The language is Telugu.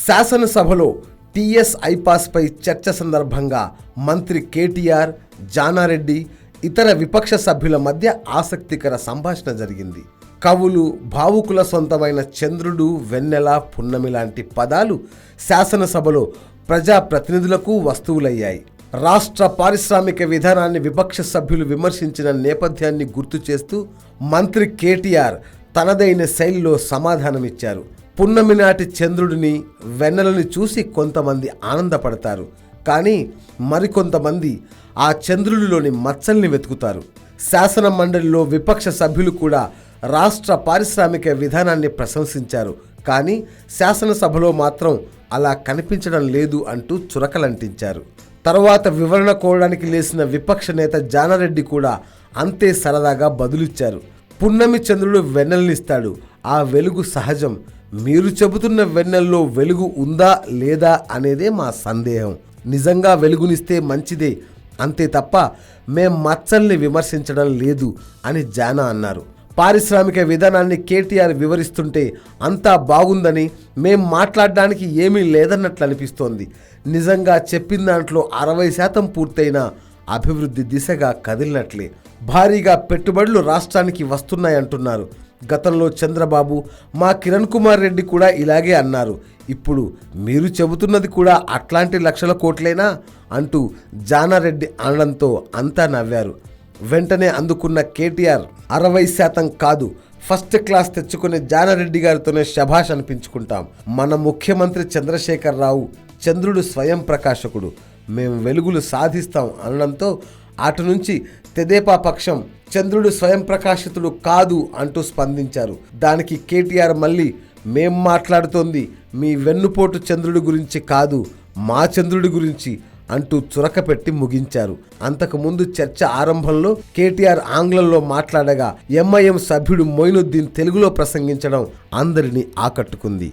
శాసనసభలో టీఎస్ ఐపాస్పై చర్చ సందర్భంగా మంత్రి కేటీఆర్, జానారెడ్డి, ఇతర విపక్ష సభ్యుల మధ్య ఆసక్తికర సంభాషణ జరిగింది. కవులు, భావుకుల సొంతమైన చంద్రుడు, వెన్నెల, పున్నమి లాంటి పదాలు శాసనసభలో ప్రజాప్రతినిధులకు వస్తువులయ్యాయి. రాష్ట్ర పారిశ్రామిక విధానాన్ని విపక్ష సభ్యులు విమర్శించిన నేపథ్యాన్ని గుర్తు చేస్తూ మంత్రి కేటీఆర్ తనదైన శైలిలో సమాధానమిచ్చారు. పున్నమి నాటి చంద్రుడిని, వెన్నెలని చూసి కొంతమంది ఆనందపడతారు, కానీ మరికొంతమంది ఆ చంద్రుడిలోని మచ్చల్ని వెతుకుతారు. శాసన మండలిలో విపక్ష సభ్యులు కూడా రాష్ట్ర పారిశ్రామిక విధానాన్ని ప్రశంసించారు, కానీ శాసనసభలో మాత్రం అలా కనిపించడం లేదు అంటూ చురకలంటించారు. తర్వాత వివరణ కోరడానికి లేచిన విపక్ష నేత జానారెడ్డి కూడా అంతే సరదాగా బదులిచ్చారు. పున్నమి చంద్రుడు వెన్నెలనిస్తాడు, ఆ వెలుగు సహజం. మీరు చెబుతున్న వెన్నెల్లో వెలుగు ఉందా లేదా అనేదే మా సందేహం. నిజంగా వెలుగునిస్తే మంచిదే, అంతే తప్ప మేం మచ్చల్ని విమర్శించడం లేదు అని జానా అన్నారు. పారిశ్రామిక విధానాన్ని కేటీఆర్ వివరిస్తుంటే అంతా బాగుందని, మేం మాట్లాడడానికి ఏమీ లేదన్నట్లు అనిపిస్తోంది. నిజంగా చెప్పిన దాంట్లో 60% పూర్తయినా అభివృద్ధి దిశగా కదిలినట్లే. భారీగా పెట్టుబడులు రాష్ట్రానికి వస్తున్నాయంటున్నారు. గతంలో చంద్రబాబు, మా కిరణ్ కుమార్ రెడ్డి కూడా ఇలాగే అన్నారు. ఇప్పుడు మీరు చెబుతున్నది కూడా అట్లాంటి లక్షల కోట్లేనా అంటూ జానారెడ్డి అనడంతో అంతా నవ్వారు. వెంటనే అందుకున్న కేటీఆర్ 60% కాదు, ఫస్ట్ క్లాస్ తెచ్చుకునే జానారెడ్డి గారితోనే శభాష్ అనిపించుకుంటాం. మన ముఖ్యమంత్రి చంద్రశేఖర్ రావు చంద్రుడు స్వయం ప్రకాశకుడు, మేము వెలుగులు సాధిస్తాం అనడంతో అటు నుంచి తెదేపా పక్షం చంద్రుడు స్వయం ప్రకాశితుడు కాదు అంటూ స్పందించారు. దానికి కేటీఆర్ మళ్ళీ మేం మాట్లాడుతోంది మీ వెన్నుపోటు చంద్రుడి గురించి కాదు, మా చంద్రుడి గురించి అంటూ చురకపెట్టి ముగించారు. అంతకుముందు చర్చ ఆరంభంలో కేటీఆర్ ఆంగ్లంలో మాట్లాడగా ఎంఐఎం సభ్యుడు మొయినుద్దీన్ తెలుగులో ప్రసంగించడం అందరినీ ఆకట్టుకుంది.